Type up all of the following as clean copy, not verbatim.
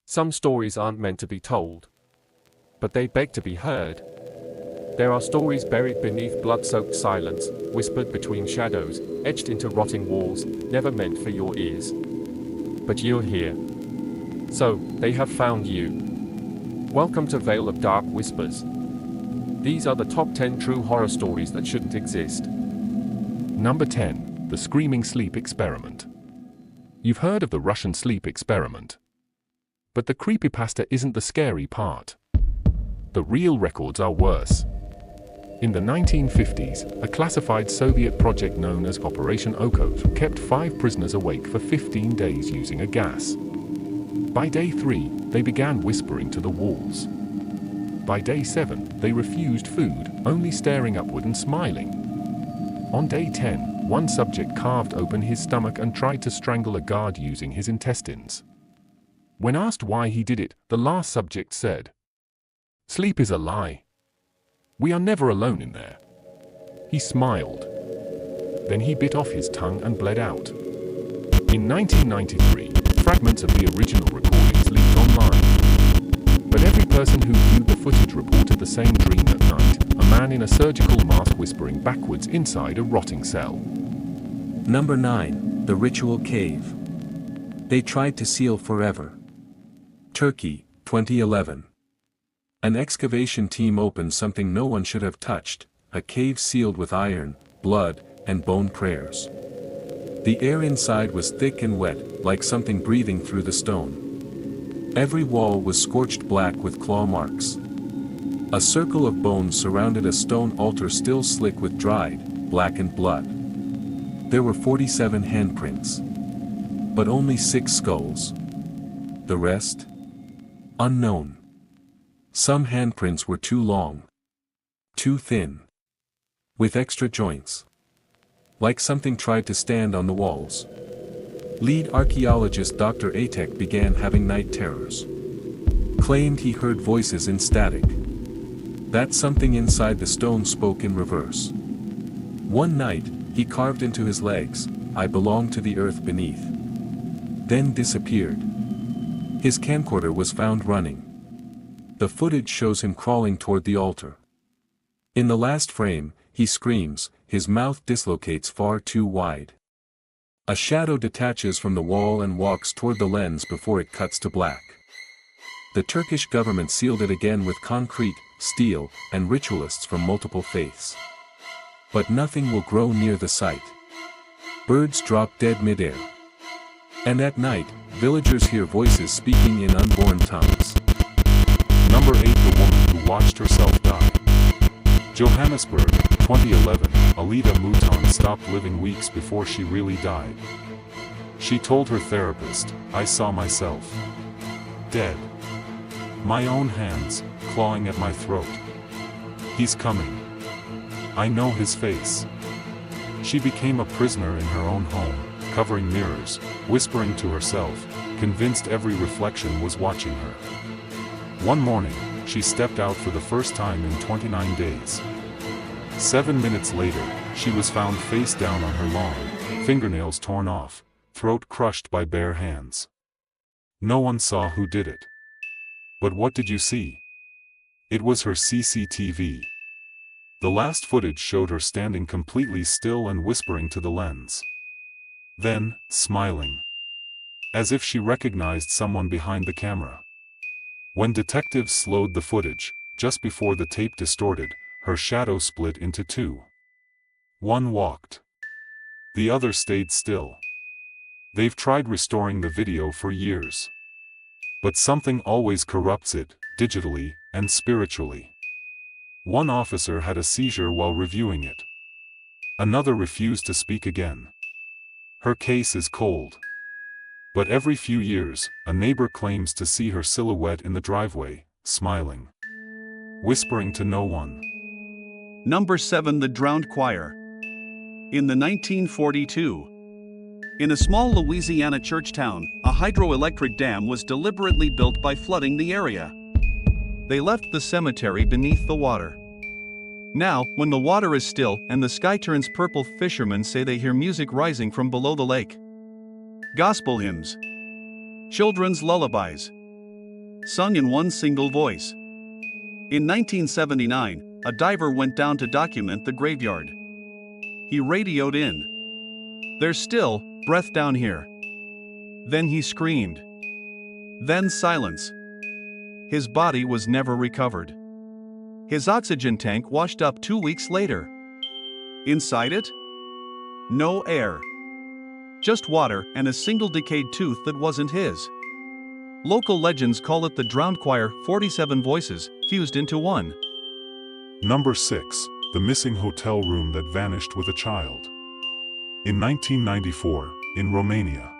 Some stories aren't meant to be told, but they beg to be heard. There are stories buried beneath blood-soaked silence, whispered between shadows, etched into rotting walls, never meant for your ears. But you're here. So, they have found you. Welcome to Vale of Dark Whispers. These are the top 10 true horror stories that shouldn't exist. Number 10. The Screaming Sleep Experiment. You've heard of the Russian sleep experiment. But the creepypasta isn't the scary part. The real records are worse. In the 1950s, a classified Soviet project known as Operation Okov kept 5 prisoners awake for 15 days using a gas. By day 3, they began whispering to the walls. By day 7, they refused food, only staring upward and smiling. On day 10, one subject carved open his stomach and tried to strangle a guard using his intestines. When asked why he did it, the last subject said, "Sleep is a lie. We are never alone in there." He smiled. Then he bit off his tongue and bled out. In 1993, fragments of the original recordings leaked online. But every person who viewed the footage reported the same dream at night, a man in a surgical mask whispering backwards inside a rotting cell. Number 9. The Ritual Cave. They tried to seal forever. Turkey, 2011. An excavation team opened something no one should have touched, a cave sealed with iron, blood, and bone prayers. The air inside was thick and wet, like something breathing through the stone. Every wall was scorched black with claw marks. A circle of bones surrounded a stone altar still slick with dried, blackened blood. There were 47 handprints. But only 6 skulls. The rest? Unknown. Some handprints were too long. Too thin. With extra joints. Like something tried to stand on the walls. Lead archaeologist Dr. Atek began having night terrors. Claimed he heard voices in static. That something inside the stone spoke in reverse. One night, he carved into his legs, "I belong to the earth beneath." Then disappeared. His camcorder was found running. The footage shows him crawling toward the altar. In the last frame, he screams, his mouth dislocates far too wide. A shadow detaches from the wall and walks toward the lens before it cuts to black. The Turkish government sealed it again with concrete, steel, and ritualists from multiple faiths. But nothing will grow near the site. Birds drop dead midair. And at night, villagers hear voices speaking in unborn tongues. Number 8. The woman who watched herself die. Johannesburg, 2011. Alida Mouton stopped living weeks before she really died. She told her therapist, "I saw myself. Dead. My own hands, clawing at my throat. He's coming. I know his face." She became a prisoner in her own home, covering mirrors, whispering to herself, convinced every reflection was watching her. One morning, she stepped out for the first time in 29 days. 7 minutes later, she was found face down on her lawn, fingernails torn off, throat crushed by bare hands. No one saw who did it. But what did you see? It was her CCTV. The last footage showed her standing completely still and whispering to the lens. Then, smiling. As if she recognized someone behind the camera. When detectives slowed the footage, just before the tape distorted, her shadow split into 2. One walked. The other stayed still. They've tried restoring the video for years. But something always corrupts it, digitally and spiritually. One officer had a seizure while reviewing it. Another refused to speak again. Her case is cold. But every few years, a neighbor claims to see her silhouette in the driveway, smiling. Whispering to no one. Number 7. The Drowned Choir. In the 1942, in a small Louisiana church town, a hydroelectric dam was deliberately built by flooding the area. They left the cemetery beneath the water. Now, when the water is still and the sky turns purple, fishermen say they hear music rising from below the lake. Gospel hymns, children's lullabies, sung in one single voice. In 1979, a diver went down to document the graveyard. He radioed in, "There's still breath down here." Then he screamed. Then silence. His body was never recovered. His oxygen tank washed up 2 weeks later. Inside it? No air. Just water and a single decayed tooth that wasn't his. Local legends call it the drowned choir, 47 voices, fused into one. Number 6. The missing hotel room that vanished with a child. In 1994, in Romania,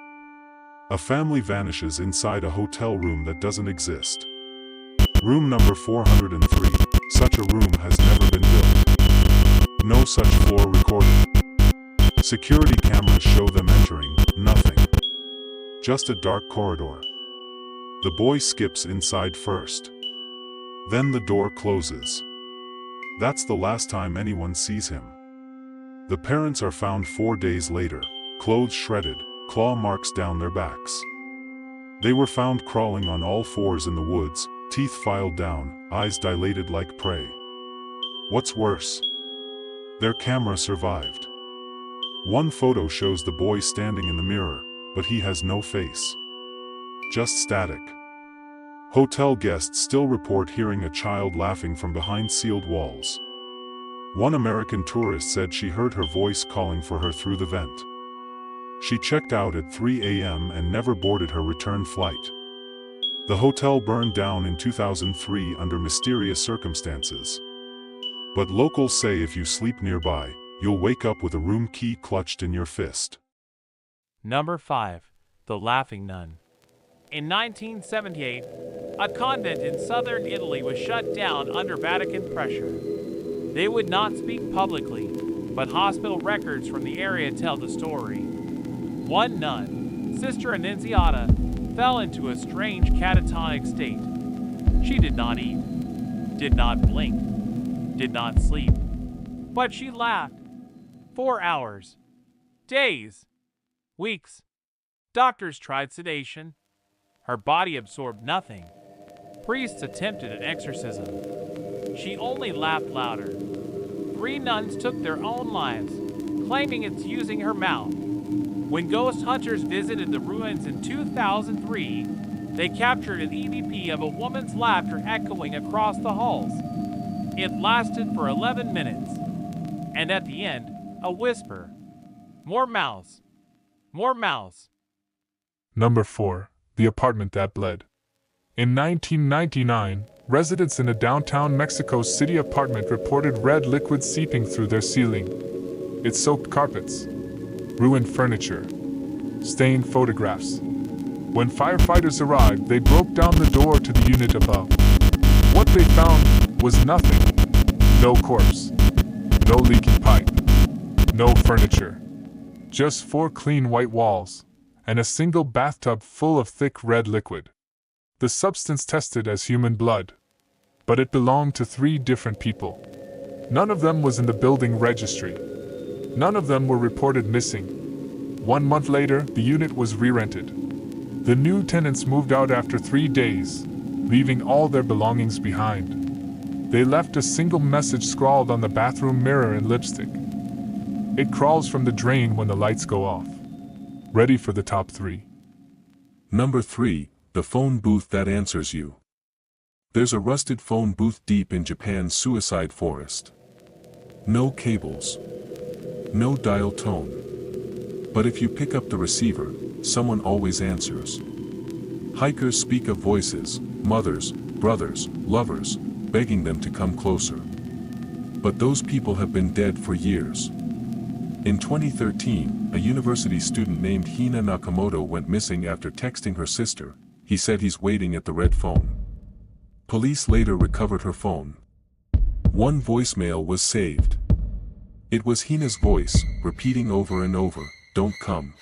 a family vanishes inside a hotel room that doesn't exist. Room number 403. Such a room has never been built. No such floor recorded. Security cameras show them entering, nothing. Just a dark corridor. The boy skips inside first. Then the door closes. That's the last time anyone sees him. The parents are found 4 days later, clothes shredded, claw marks down their backs. They were found crawling on all fours in the woods, teeth filed down, eyes dilated like prey. What's worse? Their camera survived. One photo shows the boy standing in the mirror, but he has no face. Just static. Hotel guests still report hearing a child laughing from behind sealed walls. One American tourist said she heard her voice calling for her through the vent. She checked out at 3 a.m. and never boarded her return flight. The hotel burned down in 2003 under mysterious circumstances. But locals say if you sleep nearby, you'll wake up with a room key clutched in your fist. Number 5. The Laughing Nun. In 1978, a convent in southern Italy was shut down under Vatican pressure. They would not speak publicly, but hospital records from the area tell the story. One nun, Sister Annunziata, fell into a strange catatonic state. She did not eat, did not blink, did not sleep, but she laughed. 4 hours, days, weeks. Doctors tried sedation. Her body absorbed nothing. Priests attempted an exorcism. She only laughed louder. 3 nuns took their own lives, claiming it's using her mouth. When ghost hunters visited the ruins in 2003, they captured an EVP of a woman's laughter echoing across the halls. It lasted for 11 minutes. And at the end, a whisper. More mouths. More mouths. Number 4. The apartment that bled. In 1999, residents in a downtown Mexico City apartment reported red liquid seeping through their ceiling. It soaked carpets, ruined furniture, stained photographs. When firefighters arrived, they broke down the door to the unit above. What they found was nothing. No corpse, no leaking pipe, no furniture. Just 4 clean white walls, and a single bathtub full of thick red liquid. The substance tested as human blood. But it belonged to 3 different people. None of them was in the building registry. None of them were reported missing. 1 month later, the unit was re-rented. The new tenants moved out after 3 days, leaving all their belongings behind. They left a single message scrawled on the bathroom mirror in lipstick. It crawls from the drain when the lights go off. Ready for the top 3. Number 3. The phone booth that answers you. There's a rusted phone booth deep in Japan's suicide forest. No cables. No dial tone. But if you pick up the receiver, someone always answers. Hikers speak of voices, mothers, brothers, lovers, begging them to come closer. But those people have been dead for years. In 2013, a university student named Hina Nakamoto went missing after texting her sister. He said he's waiting at the red phone. Police later recovered her phone. 1 voicemail was saved. It was Hina's voice, repeating over and over, "Don't come.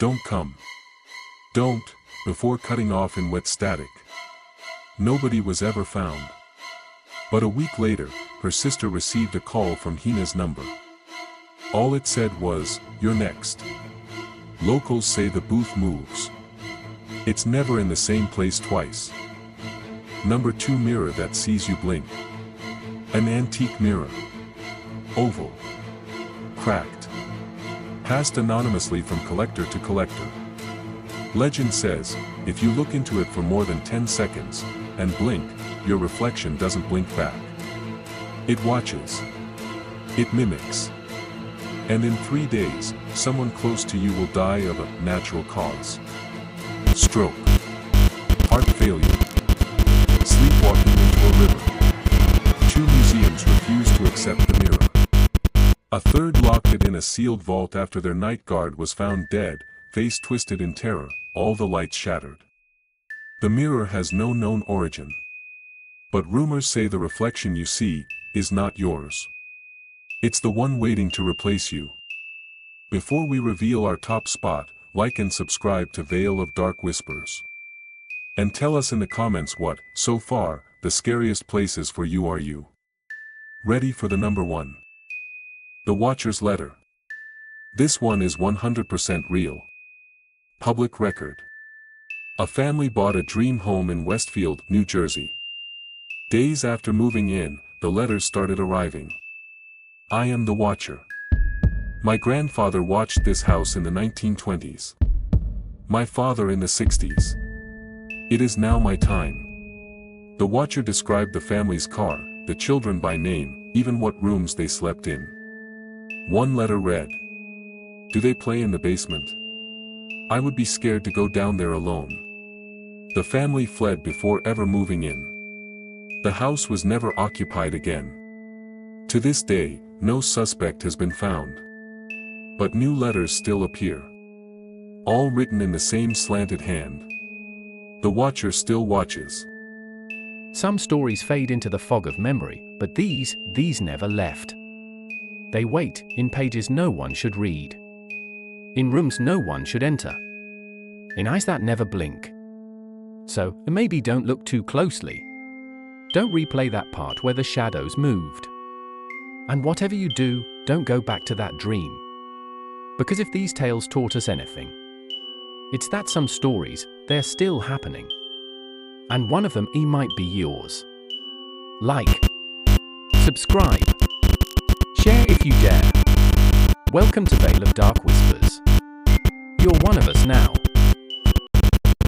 Don't come. Don't," before cutting off in wet static. Nobody was ever found. But a week later, her sister received a call from Hina's number. All it said was, "You're next." Locals say the booth moves. It's never in the same place twice. Number 2 mirror that sees you blink. An antique mirror. Oval. Cracked. Passed anonymously from collector to collector. Legend says, if you look into it for more than 10 seconds, and blink, your reflection doesn't blink back. It watches. It mimics. And in 3 days, someone close to you will die of a natural cause. Stroke. Heart failure. Sleepwalking into a river. 2 museums refused to accept the mirror. A third locked it in a sealed vault after their night guard was found dead, face twisted in terror, all the lights shattered. The mirror has no known origin. But rumors say the reflection you see is not yours. It's the one waiting to replace you. Before we reveal our top spot, like and subscribe to Veil of Dark Whispers. And tell us in the comments what, so far, the scariest places for you are you. Ready for the number 1. The Watcher's Letter. This one is 100% real. Public record. A family bought a dream home in Westfield, New Jersey. Days after moving in, the letters started arriving. I am the Watcher. My grandfather watched this house in the 1920s. My father in the 60s. It is now my time. The Watcher described the family's car, the children by name, even what rooms they slept in. One letter read, "Do they play in the basement? I would be scared to go down there alone." The family fled before ever moving in. The house was never occupied again. To this day, no suspect has been found. But new letters still appear. All written in the same slanted hand. The Watcher still watches. Some stories fade into the fog of memory, but these never left. They wait in pages no one should read. In rooms no one should enter. In eyes that never blink. So, maybe don't look too closely. Don't replay that part where the shadows moved. And whatever you do, don't go back to that dream. Because if these tales taught us anything, it's that some stories, they're still happening. And one of them might be yours. Like, subscribe, share if you dare. Welcome to Veil of Dark Whispers. You're one of us now.